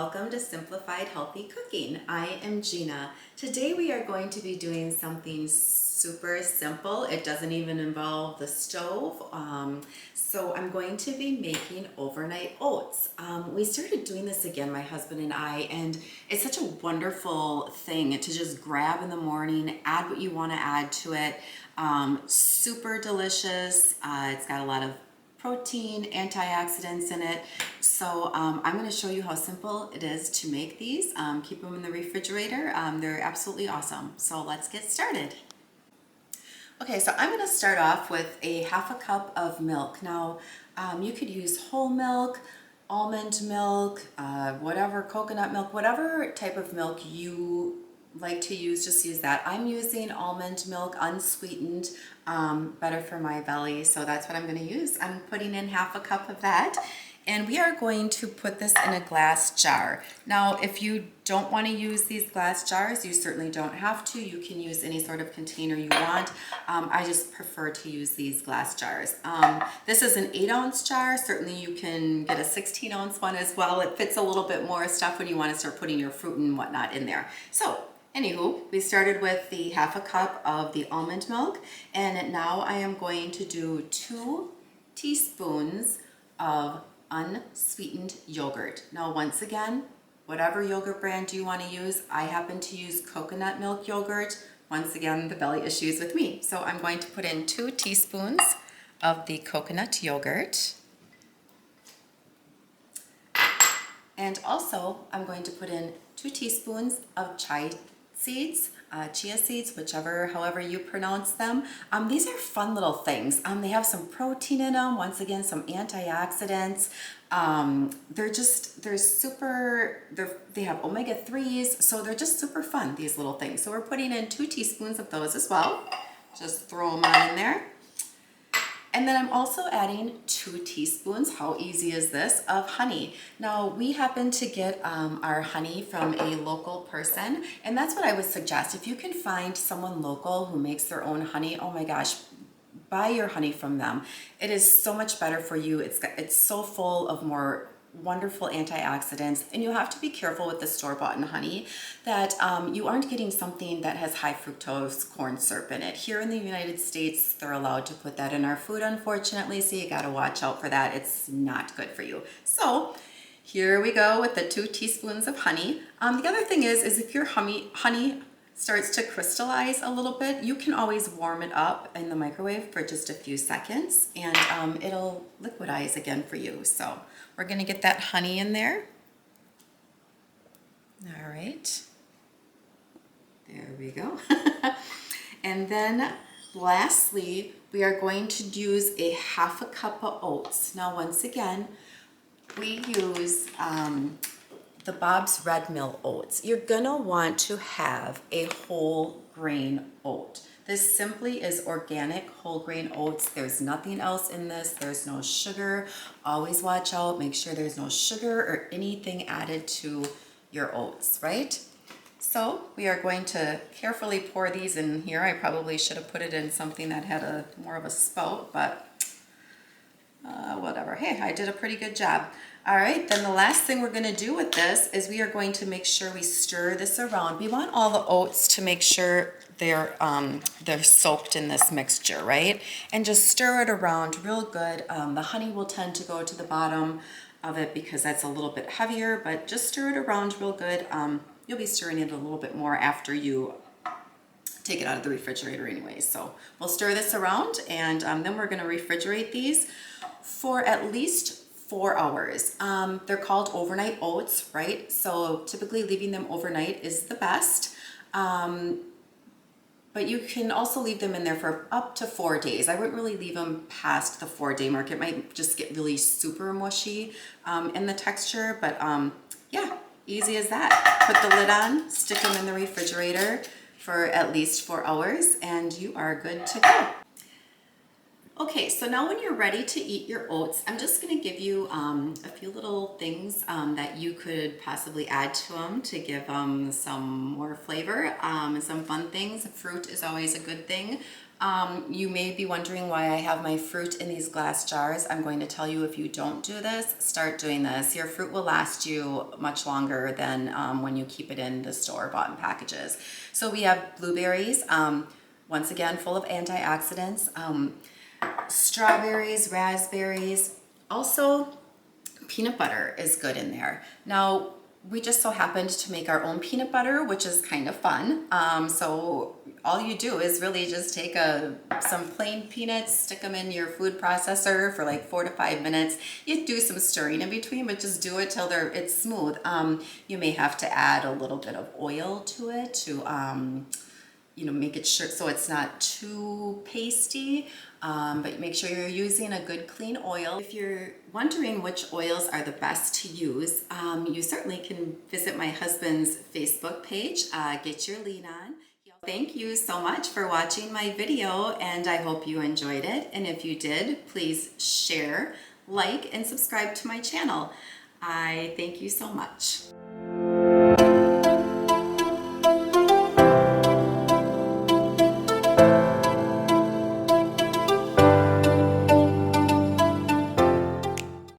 welcome to Simplified Healthy Cooking. I am Gina. Today we are going to be doing something super simple. It doesn't even involve the stove. So I'm going to be making overnight oats. We started doing this again, my husband and I, and it's such a wonderful thing to just grab in the morning, add what you want to add to it. Super delicious. It's got a lot of protein, antioxidants in it. So I'm going to show you how simple it is to make these. Keep them in the refrigerator. They're absolutely awesome. So let's get started. Okay, so I'm going to start off with a half a cup of milk. Now, you could use whole milk, almond milk, whatever, coconut milk, whatever type of milk you like to use, just use that. I'm using almond milk, unsweetened, better for my belly, so that's what I'm going to use. I'm putting in half a cup of that, and we are going to put this in a glass jar. Now, if you don't want to use these glass jars, you certainly don't have to. You can use any sort of container you want. I just prefer to use these glass jars. This is an 8-ounce jar. Certainly you can get a 16-ounce one as well. It fits a little bit more stuff when you want to start putting your fruit and whatnot in there. So anywho, we started with the half a cup of the almond milk, and now I am going to do 2 teaspoons of unsweetened yogurt. Now, once again, whatever yogurt brand you want to use, I happen to use coconut milk yogurt. Once again, the belly issues with me. So I'm going to put in 2 teaspoons of the coconut yogurt. And also, I'm going to put in 2 teaspoons of chia seeds, however you pronounce them. These are fun little things. They have some protein in them, once again, some antioxidants. They have omega-3s, so they're just super fun, these little things. So we're putting in 2 teaspoons of those as well. Just throw them on in there. And then I'm also adding 2 teaspoons, how easy is this, of honey. Now, we happen to get our honey from a local person, and that's what I would suggest. If you can find someone local who makes their own honey, oh my gosh, buy your honey from them. It is so much better for you. It's so full of more wonderful antioxidants, and you have to be careful with the store-bought honey that you aren't getting something that has high fructose corn syrup in it. Here in the United States, they're allowed to put that in our food, unfortunately, so you got to watch out for that. It's not good for you. So here we go with the 2 teaspoons of honey. The other thing is if your honey starts to crystallize a little bit, you can always warm it up in the microwave for just a few seconds, and it'll liquidize again for you. So we're going to get that honey in there. All right. There we go. And then lastly, we are going to use a half a cup of oats. Now, once again, we use the Bob's Red Mill oats. You're gonna want to have a whole grain oat. This simply is organic whole grain oats. There's nothing else in this. There's no sugar. Always watch out. Make sure there's no sugar or anything added to your oats, right? So we are going to carefully pour these in here. I probably should have put it in something that had more of a spout, but whatever. Hey, I did a pretty good job. All right, then the last thing we're going to do with this is we are going to make sure we stir this around. We want all the oats to make sure they're soaked in this mixture, right? And just stir it around real good. The honey will tend to go to the bottom of it because that's a little bit heavier, but just stir it around real good. You'll be stirring it a little bit more after you take it out of the refrigerator anyway. So we'll stir this around, and then we're going to refrigerate these for at least 4 hours. They're called overnight oats, right? So typically leaving them overnight is the best. But you can also leave them in there for up to 4 days. I wouldn't really leave them past the 4-day mark. It might just get really super mushy in the texture, but yeah, easy as that. Put the lid on, stick them in the refrigerator for at least 4 hours, and you are good to go. Okay, so now when you're ready to eat your oats, I'm just going to give you a few little things that you could possibly add to them to give them some more flavor and some fun things. Fruit is always a good thing. You may be wondering why I have my fruit in these glass jars. I'm going to tell you, if you don't do this, start doing this. Your fruit will last you much longer than when you keep it in the store-bought packages. So we have blueberries, once again, full of antioxidants. Strawberries, raspberries, also peanut butter is good in there. Now, we just so happened to make our own peanut butter, which is kind of fun. So all you do is really just take some plain peanuts, stick them in your food processor for like 4 to 5 minutes. You do some stirring in between, but just do it till it's smooth. You may have to add a little bit of oil to it to make it sure so it's not too pasty, but make sure you're using a good clean oil. If you're wondering which oils are the best to use, you certainly can visit my husband's Facebook page, Get Your Lean On. Thank you so much for watching my video, and I hope you enjoyed it. And if you did, please share, like, and subscribe to my channel. I thank you so much.